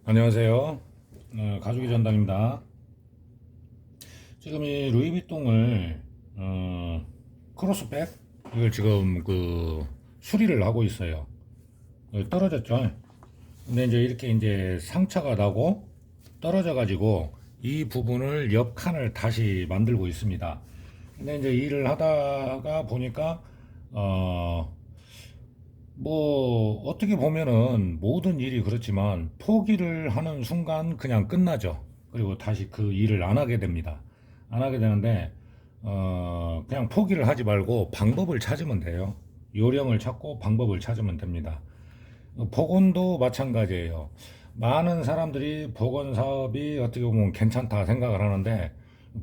안녕하세요. 가족의 전당입니다. 지금 이 루이비통을 크로스백 이걸 지금 수리를 하고 있어요. 떨어졌죠. 근데 이제 이렇게 이제 상처가 나고 떨어져 가지고 이 부분을 옆 칸을 다시 만들고 있습니다. 근데 이제 일을 하다가 보니까 어 뭐 어떻게 보면은 모든 일이 그렇지만 포기를 하는 순간 그냥 끝나죠. 그리고 다시 그 일을 안 하게 됩니다. 안 하게 되는데 그냥 포기를 하지 말고 방법을 찾으면 돼요. 요령을 찾고 방법을 찾으면 됩니다. 복원도 마찬가지예요. 많은 사람들이 복원 사업이 어떻게 보면 괜찮다 생각을 하는데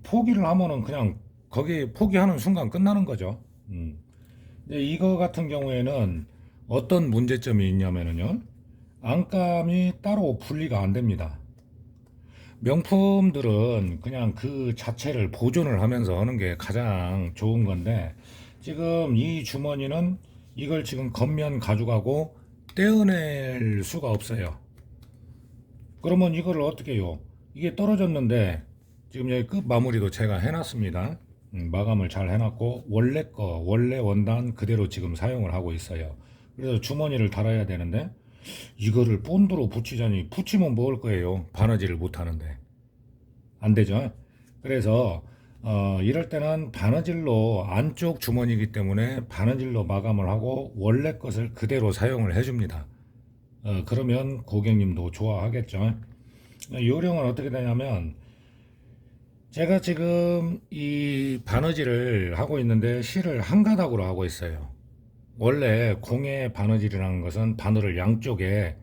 포기를 하면은 그냥 거기 포기하는 순간 끝나는 거죠. 근데 이거 같은 경우에는 어떤 문제점이 있냐면요. 안감이 따로 분리가 안 됩니다. 명품들은 그냥 그 자체를 보존을 하면서 하는 게 가장 좋은 건데 지금 이 주머니는 이걸 지금 겉면 가져가고 떼어낼 수가 없어요. 그러면 이거를 어떻게 해요? 이게 떨어졌는데 지금 여기 끝 마무리도 제가 해놨습니다. 마감을 잘 해놨고 원래 원단 그대로 지금 사용을 하고 있어요. 그래서 주머니를 달아야 되는데 이거를 본드로 붙이자니 붙이면 먹을 거예요. 바느질을 못 하는데 안 되죠. 그래서 이럴 때는 바느질로 안쪽 주머니이기 때문에 바느질로 마감을 하고 원래 것을 그대로 사용을 해줍니다. 그러면 고객님도 좋아하겠죠. 요령은 어떻게 되냐면 제가 지금 이 바느질을 하고 있는데 실을 한 가닥으로 하고 있어요. 원래 공예 바느질이라는 것은 바늘을 양쪽에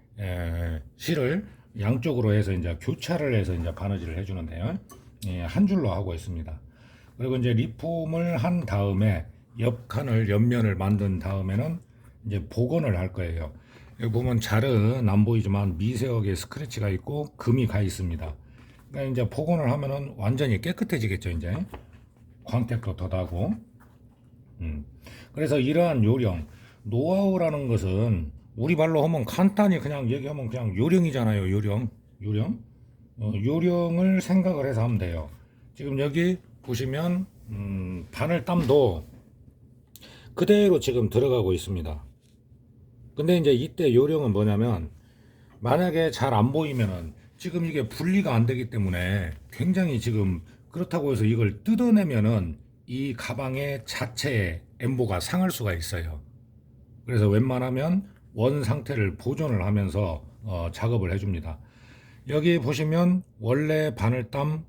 실을 양쪽으로 해서 이제 교차를 해서 이제 바느질을 해주는데요. 예, 한 줄로 하고 있습니다. 그리고 이제 리폼을 한 다음에 옆칸을 옆면을 만든 다음에는 이제 복원을 할 거예요. 여기 보면 잘은 안 보이지만 미세하게 스크래치가 있고 금이 가 있습니다. 그러니까 이제 복원을 하면은 완전히 깨끗해지겠죠. 이제 광택도 더 나고. 그래서 이러한 요령, 노하우라는 것은 우리 말로 하면 간단히 그냥 얘기하면 그냥 요령이잖아요. 요령을 생각을 해서 하면 돼요. 지금 여기 보시면 바늘땀도 그대로 지금 들어가고 있습니다. 근데 이제 이때 요령은 뭐냐면 만약에 잘 안 보이면은 지금 이게 분리가 안 되기 때문에 굉장히 지금 그렇다고 해서 이걸 뜯어내면은 이 가방의 자체의 엠보가 상할 수가 있어요. 그래서 웬만하면 원 상태를 보존을 하면서 작업을 해줍니다. 여기 보시면 원래 바늘땀,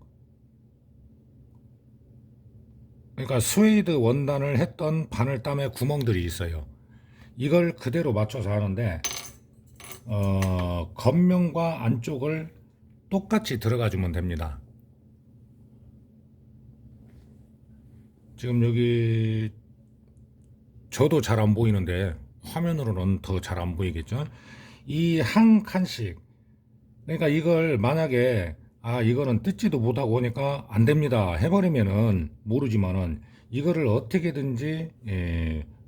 그러니까 스웨이드 원단을 했던 바늘땀의 구멍들이 있어요. 이걸 그대로 맞춰서 하는데 겉면과 안쪽을 똑같이 들어가 주면 됩니다. 지금 여기 저도 잘 안 보이는데 화면으로는 더 잘 안 보이겠죠. 이 한 칸씩, 그러니까 이걸 만약에 이거는 뜯지도 못하고 오니까 안 됩니다 해버리면은 모르지만은 이거를 어떻게든지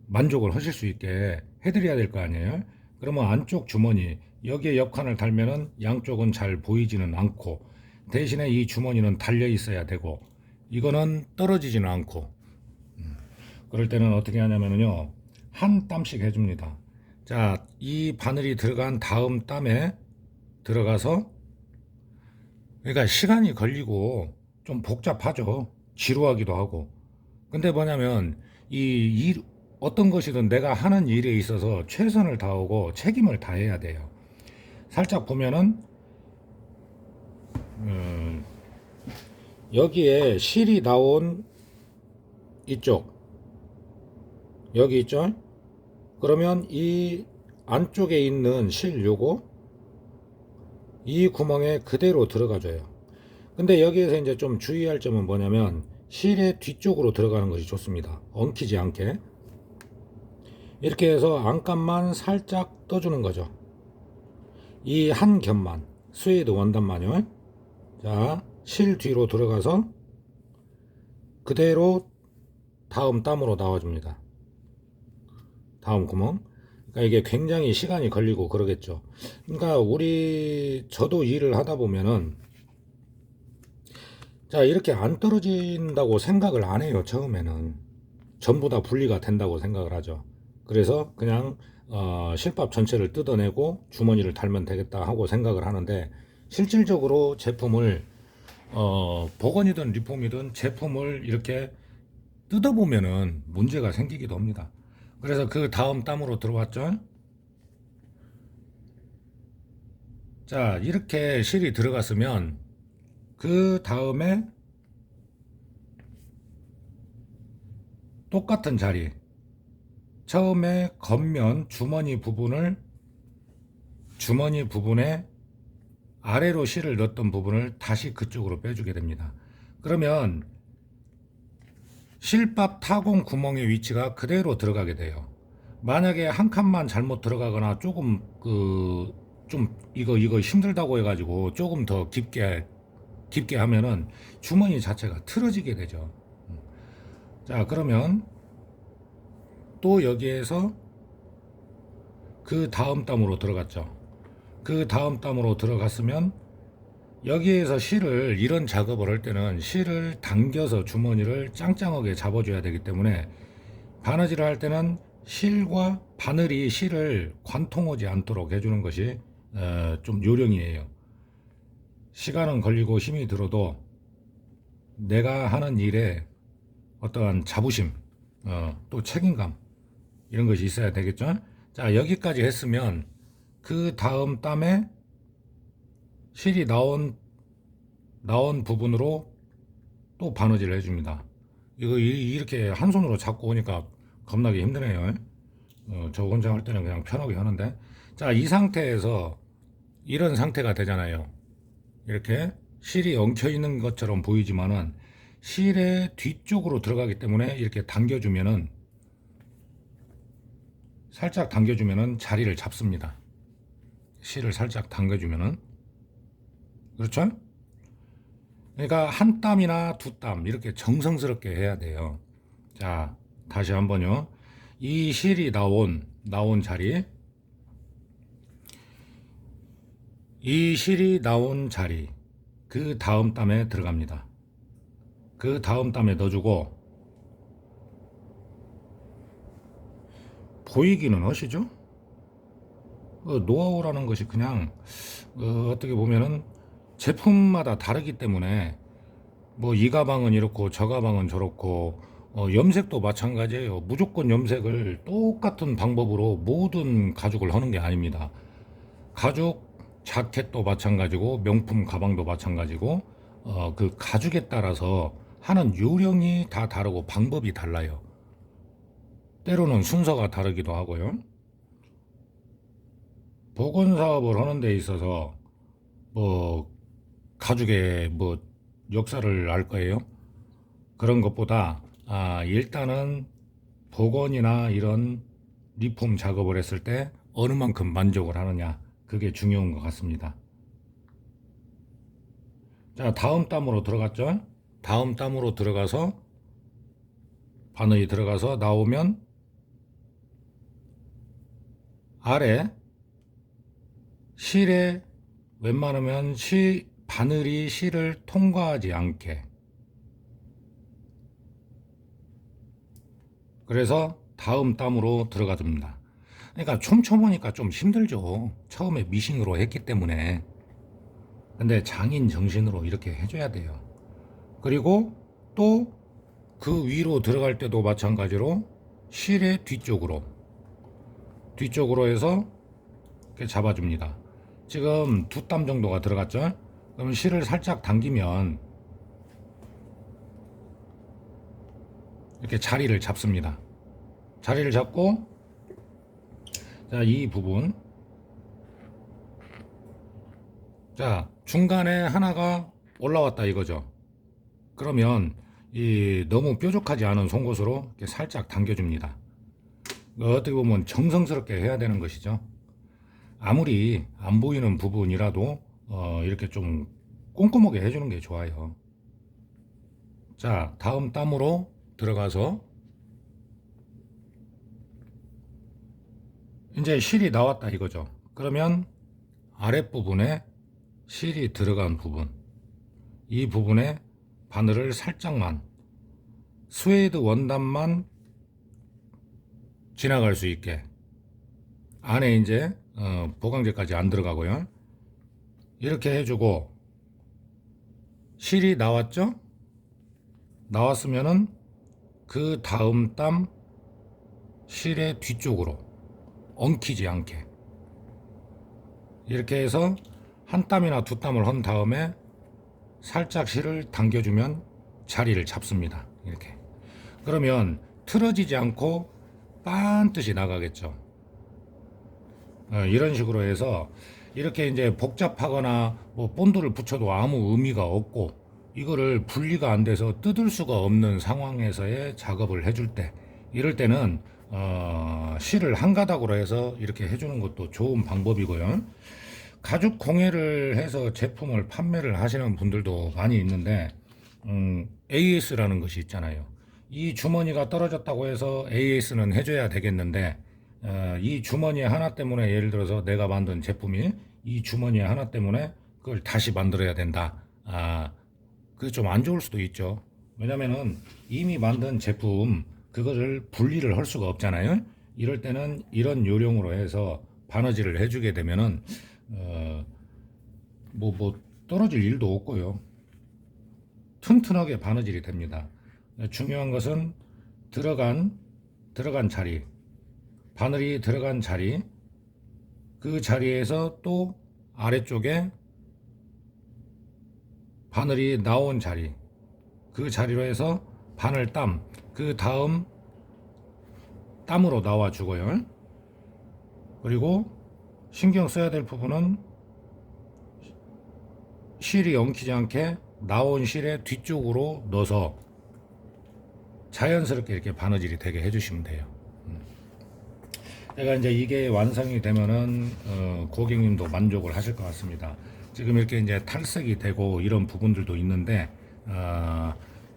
만족을 하실 수 있게 해드려야 될 거 아니에요. 그러면 안쪽 주머니 여기에 옆칸을 달면은 양쪽은 잘 보이지는 않고 대신에 이 주머니는 달려 있어야 되고 이거는 떨어지지는 않고 그럴 때는 어떻게 하냐면요 한 땀씩 해줍니다. 자, 이 바늘이 들어간 다음 땀에 들어가서 그러니까 시간이 걸리고 좀 복잡하죠. 지루하기도 하고. 근데 뭐냐면 어떤 것이든 내가 하는 일에 있어서 최선을 다하고 책임을 다해야 돼요. 살짝 보면은 음, 여기에 실이 나온 이쪽 여기 있죠? 그러면 이 안쪽에 있는 실 요거 이 구멍에 그대로 들어가줘요. 근데 여기에서 이제 좀 주의할 점은 뭐냐면 실의 뒤쪽으로 들어가는 것이 좋습니다. 엉키지 않게. 이렇게 해서 안감만 살짝 떠주는 거죠. 이 한 겹만 스웨이드 원단만요. 자, 실 뒤로 들어가서 그대로 다음 땀으로 나와줍니다. 다음 구멍. 그러니까 이게 굉장히 시간이 걸리고 그러겠죠. 그러니까 저도 일을 하다 보면은 자 이렇게 안 떨어진다고 생각을 안 해요. 처음에는 전부 다 분리가 된다고 생각을 하죠. 그래서 그냥 실밥 전체를 뜯어내고 주머니를 달면 되겠다 하고 생각을 하는데 실질적으로 제품을 복원이든 리폼이든 제품을 이렇게 뜯어보면은 문제가 생기기도 합니다. 그래서 그 다음 땀으로 들어왔죠. 자 이렇게 실이 들어갔으면 그 다음에 똑같은 자리 처음에 겉면 주머니 부분에 아래로 실을 넣었던 부분을 다시 그쪽으로 빼주게 됩니다. 그러면 실밥 타공 구멍의 위치가 그대로 들어가게 돼요. 만약에 한 칸만 잘못 들어가거나 조금 좀 이거 힘들다고 해가지고 조금 더 깊게 하면은 주머니 자체가 틀어지게 되죠. 자 그러면 또 여기에서 그 다음 땀으로 들어갔죠. 그 다음 땀으로 들어갔으면 여기에서 실을 이런 작업을 할 때는 실을 당겨서 주머니를 짱짱하게 잡아줘야 되기 때문에 바느질을 할 때는 실과 바늘이 실을 관통하지 않도록 해주는 것이 좀 요령이에요. 시간은 걸리고 힘이 들어도 내가 하는 일에 어떠한 자부심, 또 책임감 이런 것이 있어야 되겠죠. 자 여기까지 했으면 그 다음 땀에 실이 나온 부분으로 또 바느질을 해줍니다. 이거 이렇게 한 손으로 잡고 오니까 겁나게 힘드네요. 저 혼자 할 때는 그냥 편하게 하는데 자 이 상태에서 이런 상태가 되잖아요. 이렇게 실이 엉켜 있는 것처럼 보이지만은 실의 뒤쪽으로 들어가기 때문에 이렇게 살짝 당겨주면은 자리를 잡습니다. 실을 살짝 당겨주면은 그렇죠? 그러니까 한 땀이나 두 땀 이렇게 정성스럽게 해야 돼요. 자 다시 한번요. 이 실이 나온 자리 이 실이 나온 자리 그 다음 땀에 들어갑니다. 그 다음 땀에 넣어주고 보이기는 하시죠? 노하우라는 것이 그냥 어떻게 보면은 제품마다 다르기 때문에 뭐 이 가방은 이렇고 저 가방은 저렇고 염색도 마찬가지예요. 무조건 염색을 똑같은 방법으로 모든 가죽을 하는 게 아닙니다. 가죽 자켓도 마찬가지고 명품 가방도 마찬가지고 그 가죽에 따라서 하는 요령이 다 다르고 방법이 달라요. 때로는 순서가 다르기도 하고요. 복원 사업을 하는 데 있어서 뭐 가죽의 뭐 역사를 알 거예요. 그런 것보다 일단은 복원이나 이런 리폼 작업을 했을 때 어느 만큼 만족을 하느냐 그게 중요한 것 같습니다. 자 다음 땀으로 들어갔죠. 다음 땀으로 들어가서 바늘이 들어가서 나오면 아래 실에 웬만하면 바늘이 실을 통과하지 않게 그래서 다음 땀으로 들어가줍니다. 그러니까 촘촘하니까 좀 힘들죠. 처음에 미싱으로 했기 때문에. 근데 장인 정신으로 이렇게 해줘야 돼요. 그리고 또 그 위로 들어갈 때도 마찬가지로 실의 뒤쪽으로 해서 이렇게 잡아줍니다. 지금 두 땀 정도가 들어갔죠. 그럼 실을 살짝 당기면 이렇게 자리를 잡습니다. 자리를 잡고 자, 이 부분 자 중간에 하나가 올라왔다 이거죠. 그러면 이 너무 뾰족하지 않은 송곳으로 이렇게 살짝 당겨줍니다. 어떻게 보면 정성스럽게 해야 되는 것이죠. 아무리 안 보이는 부분이라도 이렇게 좀 꼼꼼하게 해주는 게 좋아요. 자 다음 땀으로 들어가서 이제 실이 나왔다 이거죠. 그러면 아랫부분에 실이 들어간 부분, 이 부분에 바늘을 살짝만, 스웨이드 원단만 지나갈 수 있게, 안에 이제 보강제까지 안 들어가고요. 이렇게 해주고, 실이 나왔죠? 나왔으면은 그 다음 땀 실의 뒤쪽으로 엉키지 않게 이렇게 해서 한 땀이나 두 땀을 한 다음에 살짝 실을 당겨주면 자리를 잡습니다. 이렇게. 그러면 틀어지지 않고 반듯이 나가겠죠. 이런 식으로 해서 이렇게 이제 복잡하거나 뭐 본드를 붙여도 아무 의미가 없고 이거를 분리가 안 돼서 뜯을 수가 없는 상황에서의 작업을 해줄 때, 이럴 때는 실을 한 가닥으로 해서 이렇게 해주는 것도 좋은 방법이고요. 가죽 공예를 해서 제품을 판매를 하시는 분들도 많이 있는데 AS라는 것이 있잖아요. 이 주머니가 떨어졌다고 해서 AS는 해줘야 되겠는데 이 주머니 하나 때문에, 예를 들어서 내가 만든 제품이 이 주머니 하나 때문에 그걸 다시 만들어야 된다. 그게 좀 안 좋을 수도 있죠. 왜냐면은 이미 만든 제품 그거를 분리를 할 수가 없잖아요. 이럴 때는 이런 요령으로 해서 바느질을 해주게 되면은 뭐 떨어질 일도 없고요. 튼튼하게 바느질이 됩니다. 중요한 것은 들어간 자리, 바늘이 들어간 자리, 그 자리에서 또 아래쪽에 바늘이 나온 자리, 그 자리로 해서 바늘 땀, 그 다음 땀으로 나와 주고요. 그리고 신경 써야 될 부분은 실이 엉키지 않게 나온 실의 뒤쪽으로 넣어서 자연스럽게 이렇게 바느질이 되게 해주시면 돼요. 제가 이제 이게 완성이 되면은 고객님도 만족을 하실 것 같습니다. 지금 이렇게 이제 탈색이 되고 이런 부분들도 있는데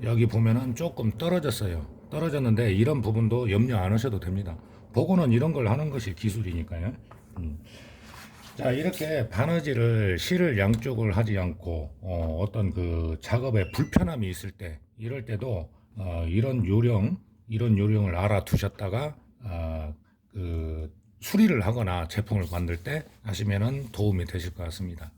여기 보면은 조금 떨어졌어요. 떨어졌는데 이런 부분도 염려 안 하셔도 됩니다. 보고는 이런 걸 하는 것이 기술이니까요. 자, 이렇게 바느질을 실을 양쪽을 하지 않고 어떤 그 작업에 불편함이 있을 때, 이럴 때도 이런 요령을 알아두셨다가 그 수리를 하거나 제품을 만들 때 하시면은 도움이 되실 것 같습니다.